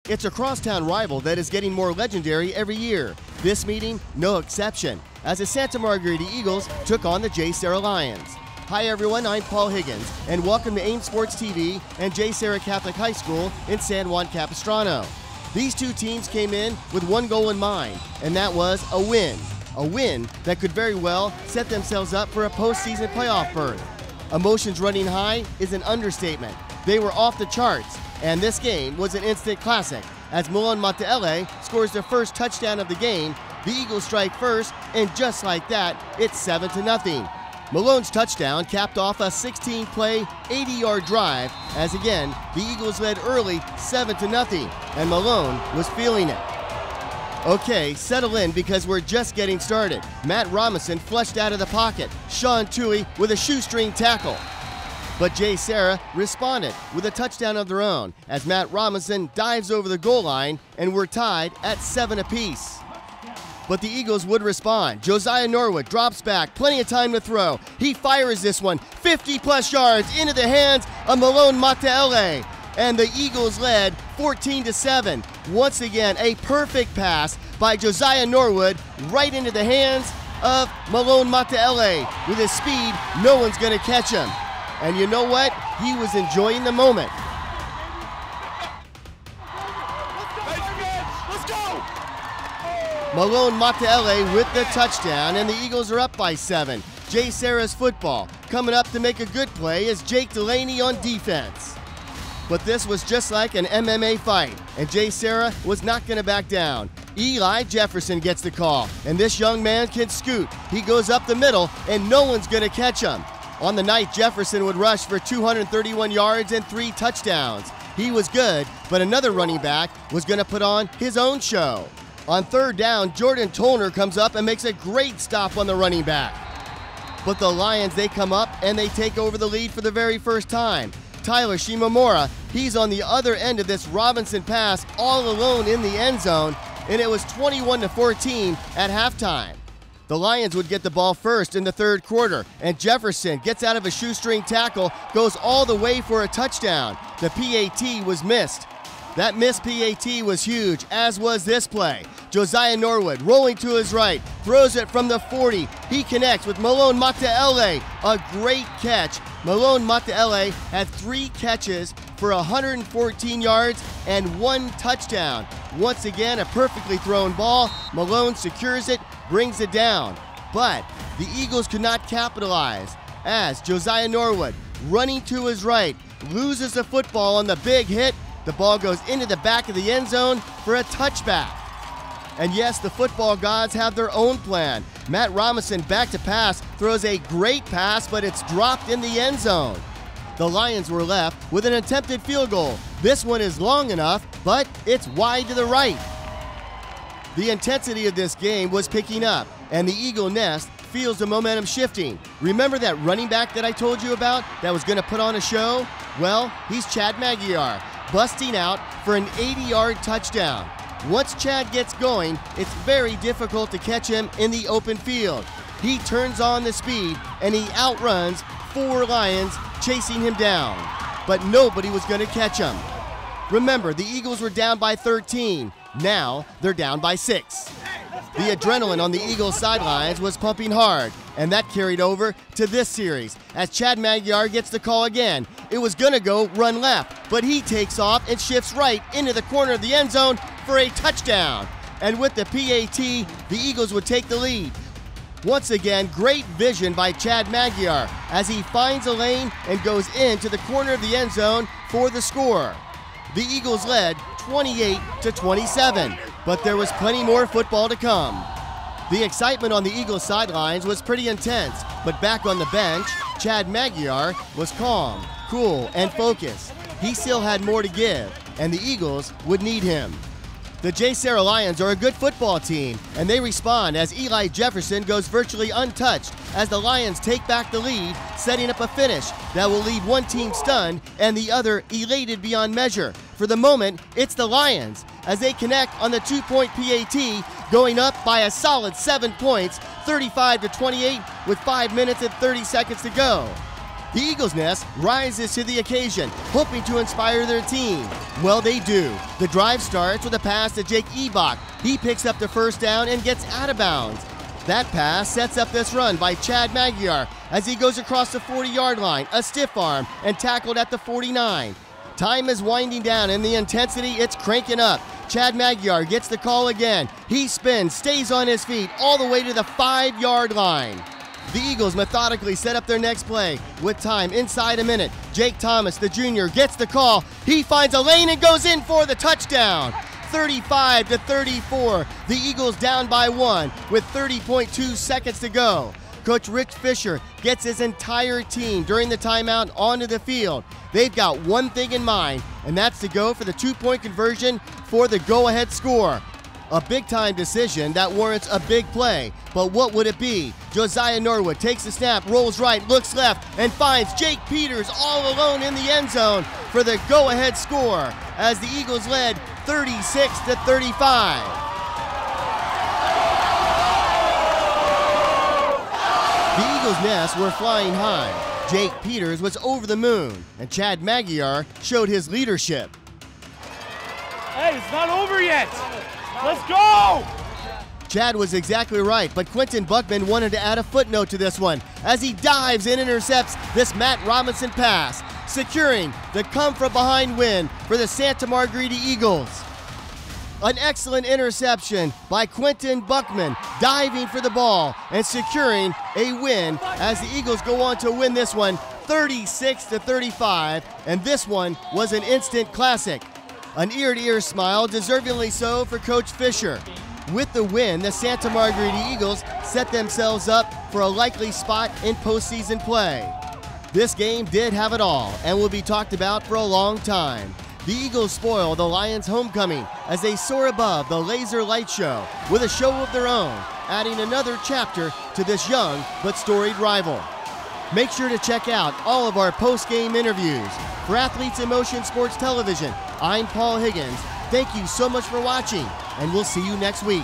It's a crosstown rival that is getting more legendary every year. This meeting, no exception, as the Santa Margarita Eagles took on the JSerra Lions. Hi everyone, I'm Paul Higgins, and welcome to AIM Sports TV and JSerra Catholic High School in San Juan Capistrano. These two teams came in with one goal in mind, and that was a win. A win that could very well set themselves up for a postseason playoff berth. Emotions running high is an understatement. They were off the charts, and this game was an instant classic. As Malone Mataele scores the first touchdown of the game, the Eagles strike first, and just like that, it's 7-0. Malone's touchdown capped off a 16-play, 80-yard drive, as again, the Eagles led early 7-0, and Malone was feeling it. Okay, settle in because we're just getting started. Matt Robinson flushed out of the pocket. Sean Tui with a shoestring tackle. But JSerra responded with a touchdown of their own as Matt Robinson dives over the goal line, and we're tied at 7 apiece. But the Eagles would respond. Josiah Norwood drops back, plenty of time to throw. He fires this one 50-plus yards into the hands of Malone Mataele, and the Eagles led 14-7. Once again, a perfect pass by Josiah Norwood right into the hands of Malone Mataele. With his speed, no one's going to catch him. And you know what? He was enjoying the moment. Let's go! Malone Mataele with the touchdown, and the Eagles are up by 7. JSerra's football. Coming up to make a good play is Jake Delaney on defense. But this was just like an MMA fight, and JSerra was not going to back down. Eli Jefferson gets the call, and this young man can scoot. He goes up the middle, and no one's going to catch him. On the night, Jefferson would rush for 231 yards and 3 touchdowns. He was good, but another running back was going to put on his own show. On third down, Jordan Tollner comes up and makes a great stop on the running back. But the Lions, they come up and they take over the lead for the very first time. Tyler Shimamura, he's on the other end of this Robinson pass all alone in the end zone, and it was 21-14 at halftime. The Lions would get the ball first in the third quarter, and Jefferson gets out of a shoestring tackle, goes all the way for a touchdown. The PAT was missed. That missed PAT was huge, as was this play. Josiah Norwood rolling to his right, throws it from the 40. He connects with Malone Mataele. A great catch. Malone Mataele had 3 catches for 114 yards and 1 touchdown. Once again, a perfectly thrown ball. Malone secures it, brings it down. But the Eagles could not capitalize as Josiah Norwood, running to his right, loses the football on the big hit. The ball goes into the back of the end zone for a touchback. And yes, the football gods have their own plan. Matt Robinson back to pass, throws a great pass, but it's dropped in the end zone. The Lions were left with an attempted field goal. This one is long enough, but it's wide to the right. The intensity of this game was picking up, and the Eagle nest feels the momentum shifting. Remember that running back that I told you about that was going to put on a show? Well, he's Chad Magyar, busting out for an 80-yard touchdown. Once Chad gets going, it's very difficult to catch him in the open field. He turns on the speed, and he outruns 4 Lions chasing him down. But nobody was going to catch him. Remember, the Eagles were down by 13. Now they're down by 6. The adrenaline on the Eagles sidelines was pumping hard, and that carried over to this series as Chad Magyar gets the call again. It was going to go run left, but he takes off and shifts right into the corner of the end zone for a touchdown. And with the PAT, the Eagles would take the lead. Once again, great vision by Chad Magyar as he finds a lane and goes into the corner of the end zone for the score. The Eagles led 28-27, but there was plenty more football to come. The excitement on the Eagles sidelines was pretty intense, but back on the bench, Chad Magyar was calm, cool, and focused. He still had more to give, and the Eagles would need him. The JSerra Lions are a good football team, and they respond as Eli Jefferson goes virtually untouched as the Lions take back the lead, setting up a finish that will leave one team stunned and the other elated beyond measure. For the moment, it's the Lions as they connect on the 2-point PAT, going up by a solid 7 points, 35-28 with 5 minutes and 30 seconds to go. The Eagles Nest rises to the occasion, hoping to inspire their team. Well, they do. The drive starts with a pass to Jake Ebach. He picks up the first down and gets out of bounds. That pass sets up this run by Chad Magyar as he goes across the 40-yard line, a stiff arm, and tackled at the 49. Time is winding down and the intensity, it's cranking up. Chad Magyar gets the call again. He spins, stays on his feet all the way to the 5-yard line. The Eagles methodically set up their next play. With time inside a minute, Jake Thomas, the junior, gets the call. He finds a lane and goes in for the touchdown. 35-34, the Eagles down by 1 with 30.2 seconds to go. Coach Rick Fisher gets his entire team during the timeout onto the field. They've got one thing in mind, and that's to go for the 2-point conversion for the go-ahead score. A big-time decision that warrants a big play, but what would it be? Josiah Norwood takes the snap, rolls right, looks left, and finds Jake Peters all alone in the end zone for the go-ahead score as the Eagles led 36-35. The Eagles Nest were flying high. Jake Peters was over the moon, and Chad Magyar showed his leadership. Hey, it's not over yet. Let's go! Chad was exactly right, but Quentin Buckman wanted to add a footnote to this one as he dives and intercepts this Matt Robinson pass, securing the come-from-behind win for the Santa Margarita Eagles. An excellent interception by Quentin Buckman, diving for the ball and securing a win as the Eagles go on to win this one 36-35, and this one was an instant classic. An ear-to-ear smile, deservingly so for Coach Fisher. With the win, the Santa Margarita Eagles set themselves up for a likely spot in postseason play. This game did have it all and will be talked about for a long time. The Eagles spoil the Lions' homecoming as they soar above the laser light show with a show of their own, adding another chapter to this young but storied rival. Make sure to check out all of our post-game interviews. For Athletes in Motion Sports Television, I'm Paul Higgins. Thank you so much for watching, and we'll see you next week.